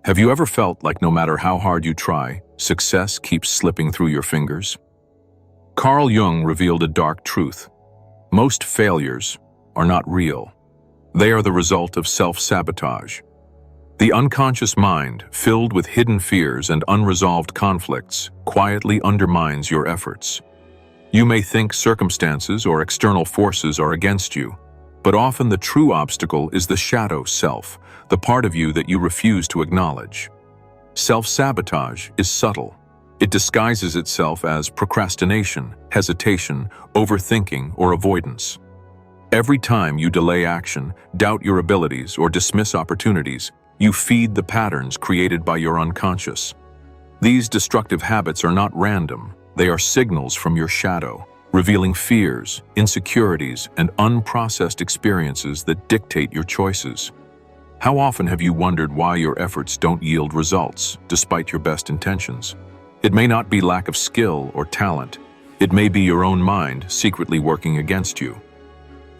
Have you ever felt like no matter how hard you try, success keeps slipping through your fingers? Carl Jung revealed a dark truth. Most failures are not real. They are the result of self-sabotage. The unconscious mind, filled with hidden fears and unresolved conflicts, quietly undermines your efforts. You may think circumstances or external forces are against you, but often the true obstacle is the shadow self, the part of you that you refuse to acknowledge. Self-sabotage is subtle. It disguises itself as procrastination, hesitation, overthinking, or avoidance. Every time you delay action, doubt your abilities, or dismiss opportunities, you feed the patterns created by your unconscious. These destructive habits are not random. They are signals from your shadow, revealing fears, insecurities, and unprocessed experiences that dictate your choices. How often have you wondered why your efforts don't yield results, despite your best intentions? It may not be lack of skill or talent. It may be your own mind secretly working against you.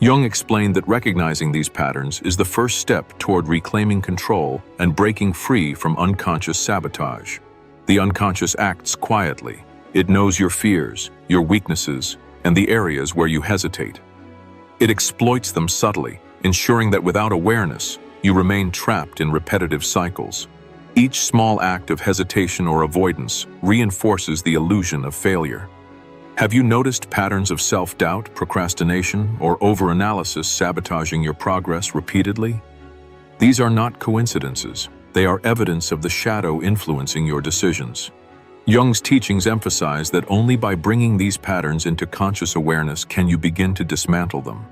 Jung explained that recognizing these patterns is the first step toward reclaiming control and breaking free from unconscious sabotage. The unconscious acts quietly. It knows your fears, your weaknesses, and the areas where you hesitate. It exploits them subtly, ensuring that without awareness, you remain trapped in repetitive cycles. Each small act of hesitation or avoidance reinforces the illusion of failure. Have you noticed patterns of self-doubt, procrastination, or overanalysis sabotaging your progress repeatedly? These are not coincidences. They are evidence of the shadow influencing your decisions. Jung's teachings emphasize that only by bringing these patterns into conscious awareness can you begin to dismantle them.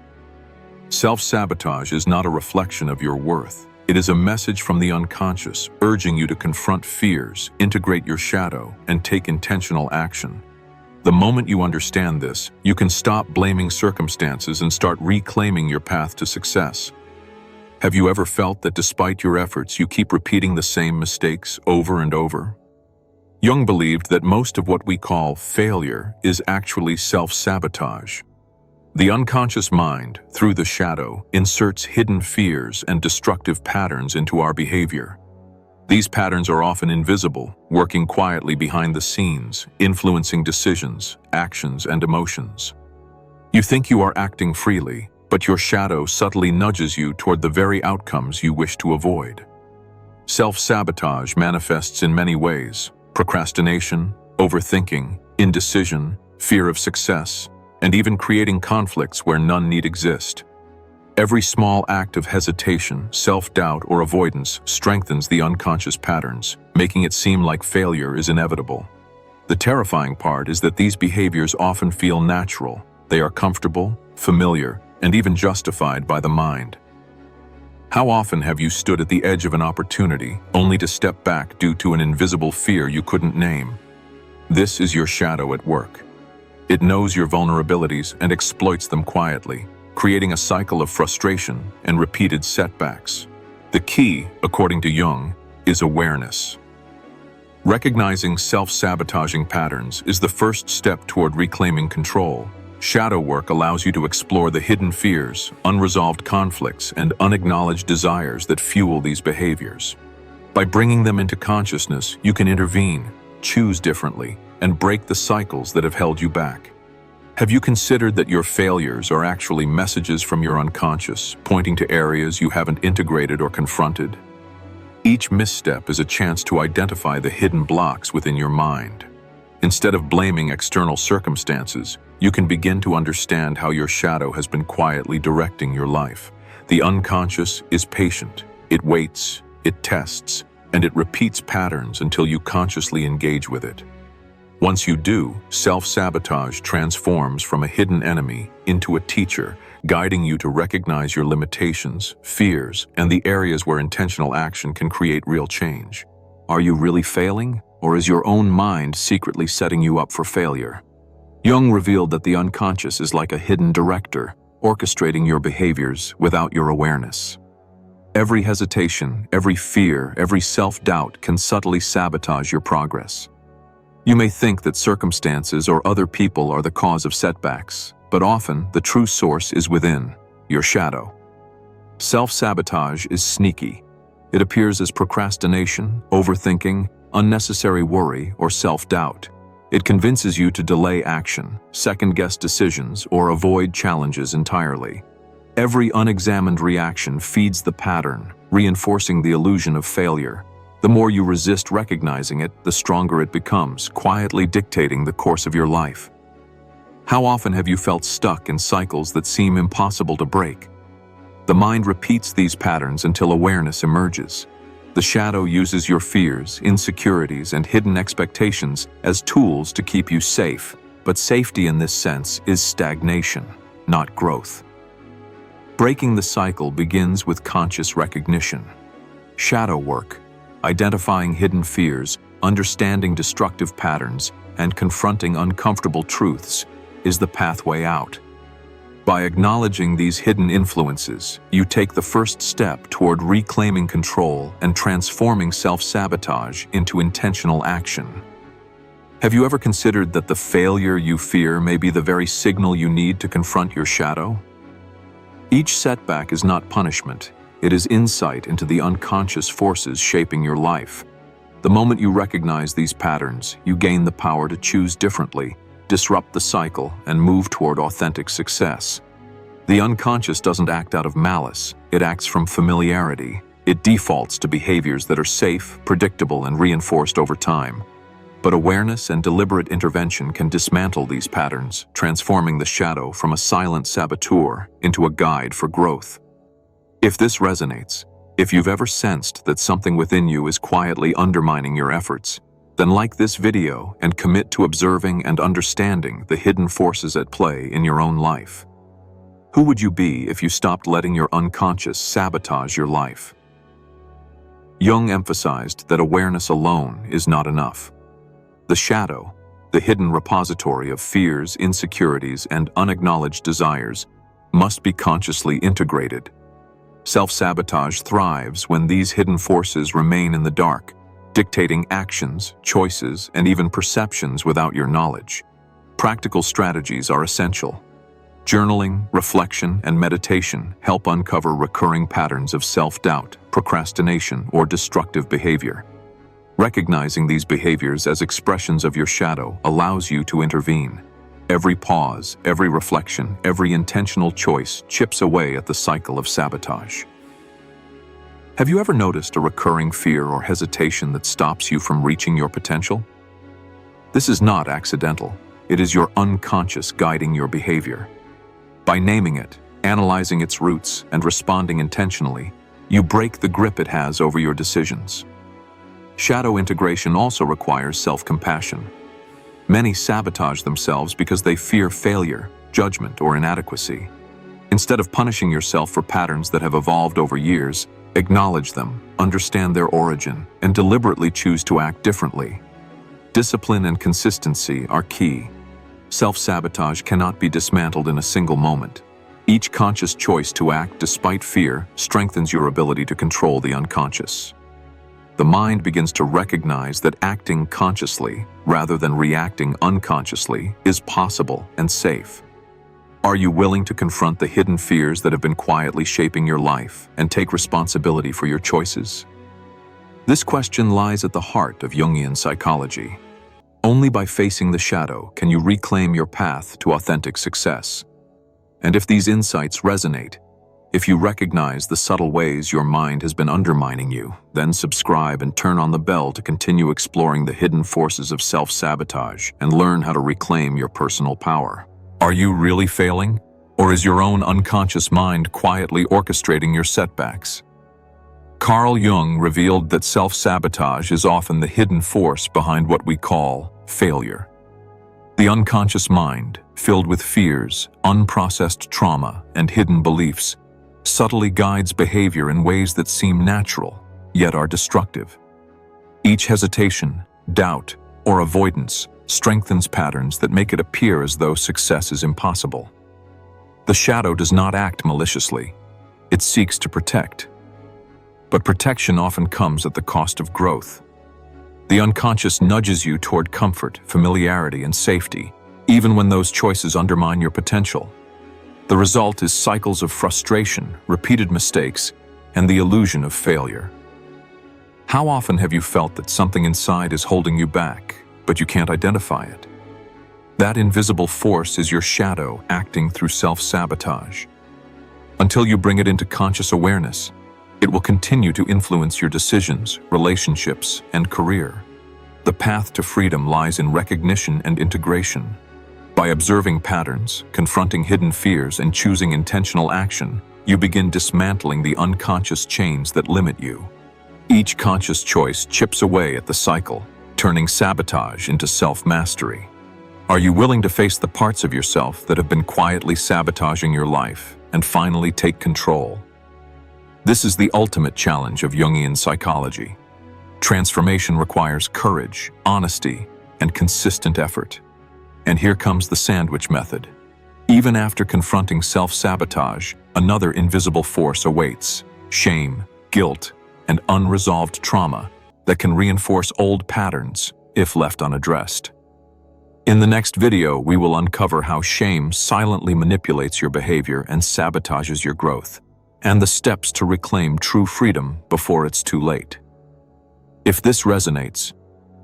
Self-sabotage is not a reflection of your worth. It is a message from the unconscious, urging you to confront fears, integrate your shadow, and take intentional action. The moment you understand this, you can stop blaming circumstances and start reclaiming your path to success. Have you ever felt that despite your efforts, you keep repeating the same mistakes over and over? Jung believed that most of what we call failure is actually self-sabotage. The unconscious mind, through the shadow, inserts hidden fears and destructive patterns into our behavior. These patterns are often invisible, working quietly behind the scenes, influencing decisions, actions, and emotions. You think you are acting freely, but your shadow subtly nudges you toward the very outcomes you wish to avoid. Self-sabotage manifests in many ways: procrastination, overthinking, indecision, fear of success, and even creating conflicts where none need exist. Every small act of hesitation, self-doubt, or avoidance strengthens the unconscious patterns, making it seem like failure is inevitable. The terrifying part is that these behaviors often feel natural. They are comfortable, familiar, and even justified by the mind. How often have you stood at the edge of an opportunity, only to step back due to an invisible fear you couldn't name? This is your shadow at work. It knows your vulnerabilities and exploits them quietly, creating a cycle of frustration and repeated setbacks. The key, according to Jung, is awareness. Recognizing self-sabotaging patterns is the first step toward reclaiming control. Shadow work allows you to explore the hidden fears, unresolved conflicts, and unacknowledged desires that fuel these behaviors. By bringing them into consciousness, you can intervene, choose differently, and break the cycles that have held you back. Have you considered that your failures are actually messages from your unconscious, pointing to areas you haven't integrated or confronted? Each misstep is a chance to identify the hidden blocks within your mind. Instead of blaming external circumstances, you can begin to understand how your shadow has been quietly directing your life. The unconscious is patient. It waits, it tests, and it repeats patterns until you consciously engage with it. Once you do, self-sabotage transforms from a hidden enemy into a teacher, guiding you to recognize your limitations, fears, and the areas where intentional action can create real change. Are you really failing, or is your own mind secretly setting you up for failure? Jung revealed that the unconscious is like a hidden director, orchestrating your behaviors without your awareness. Every hesitation, every fear, every self-doubt can subtly sabotage your progress. You may think that circumstances or other people are the cause of setbacks, but often the true source is within, your shadow. Self-sabotage is sneaky. It appears as procrastination, overthinking, unnecessary worry, or self-doubt. It convinces you to delay action, second-guess decisions, or avoid challenges entirely. Every unexamined reaction feeds the pattern, reinforcing the illusion of failure. The more you resist recognizing it, the stronger it becomes, quietly dictating the course of your life. How often have you felt stuck in cycles that seem impossible to break? The mind repeats these patterns until awareness emerges. The shadow uses your fears, insecurities, and hidden expectations as tools to keep you safe, but safety in this sense is stagnation, not growth. Breaking the cycle begins with conscious recognition. Shadow work, identifying hidden fears, understanding destructive patterns, and confronting uncomfortable truths, is the pathway out. By acknowledging these hidden influences, you take the first step toward reclaiming control and transforming self-sabotage into intentional action. Have you ever considered that the failure you fear may be the very signal you need to confront your shadow? Each setback is not punishment. It is insight into the unconscious forces shaping your life. The moment you recognize these patterns, you gain the power to choose differently, disrupt the cycle, and move toward authentic success. The unconscious doesn't act out of malice, it acts from familiarity. It defaults to behaviors that are safe, predictable, and reinforced over time. But awareness and deliberate intervention can dismantle these patterns, transforming the shadow from a silent saboteur into a guide for growth. If this resonates, if you've ever sensed that something within you is quietly undermining your efforts, then like this video and commit to observing and understanding the hidden forces at play in your own life. Who would you be if you stopped letting your unconscious sabotage your life? Jung emphasized that awareness alone is not enough. The shadow, the hidden repository of fears, insecurities, and unacknowledged desires, must be consciously integrated. Self-sabotage thrives when these hidden forces remain in the dark, dictating actions, choices, and even perceptions without your knowledge. Practical strategies are essential. Journaling, reflection, and meditation help uncover recurring patterns of self-doubt, procrastination, or destructive behavior. Recognizing these behaviors as expressions of your shadow allows you to intervene. Every pause, every reflection, every intentional choice chips away at the cycle of sabotage. Have you ever noticed a recurring fear or hesitation that stops you from reaching your potential? This is not accidental. It is your unconscious guiding your behavior. By naming it, analyzing its roots, and responding intentionally, you break the grip it has over your decisions. Shadow integration also requires self-compassion. Many sabotage themselves because they fear failure, judgment, or inadequacy. Instead of punishing yourself for patterns that have evolved over years, acknowledge them, understand their origin, and deliberately choose to act differently. Discipline and consistency are key. Self-sabotage cannot be dismantled in a single moment. Each conscious choice to act despite fear strengthens your ability to control the unconscious. The mind begins to recognize that acting consciously, rather than reacting unconsciously, is possible and safe. Are you willing to confront the hidden fears that have been quietly shaping your life and take responsibility for your choices? This question lies at the heart of Jungian psychology. Only by facing the shadow can you reclaim your path to authentic success. And if these insights resonate, if you recognize the subtle ways your mind has been undermining you, then subscribe and turn on the bell to continue exploring the hidden forces of self-sabotage and learn how to reclaim your personal power. Are you really failing? Or is your own unconscious mind quietly orchestrating your setbacks? Carl Jung revealed that self-sabotage is often the hidden force behind what we call failure. The unconscious mind, filled with fears, unprocessed trauma, and hidden beliefs, subtly guides behavior in ways that seem natural, yet are destructive. Each hesitation, doubt, or avoidance strengthens patterns that make it appear as though success is impossible. The shadow does not act maliciously. It seeks to protect. But protection often comes at the cost of growth. The unconscious nudges you toward comfort, familiarity, and safety, even when those choices undermine your potential. The result is cycles of frustration, repeated mistakes, and the illusion of failure. How often have you felt that something inside is holding you back, but you can't identify it? That invisible force is your shadow acting through self-sabotage. Until you bring it into conscious awareness, it will continue to influence your decisions, relationships, and career. The path to freedom lies in recognition and integration. By observing patterns, confronting hidden fears, and choosing intentional action, you begin dismantling the unconscious chains that limit you. Each conscious choice chips away at the cycle, turning sabotage into self-mastery. Are you willing to face the parts of yourself that have been quietly sabotaging your life and finally take control? This is the ultimate challenge of Jungian psychology. Transformation requires courage, honesty, and consistent effort. And here comes the sandwich method. Even after confronting self-sabotage, another invisible force awaits: shame, guilt, and unresolved trauma that can reinforce old patterns if left unaddressed. In the next video, we will uncover how shame silently manipulates your behavior and sabotages your growth, and the steps to reclaim true freedom before it's too late. If this resonates,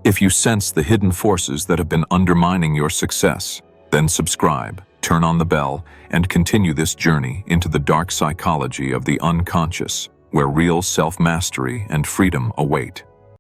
if you sense the hidden forces that have been undermining your success, then subscribe, turn on the bell, and continue this journey into the dark psychology of the unconscious, where real self-mastery and freedom await.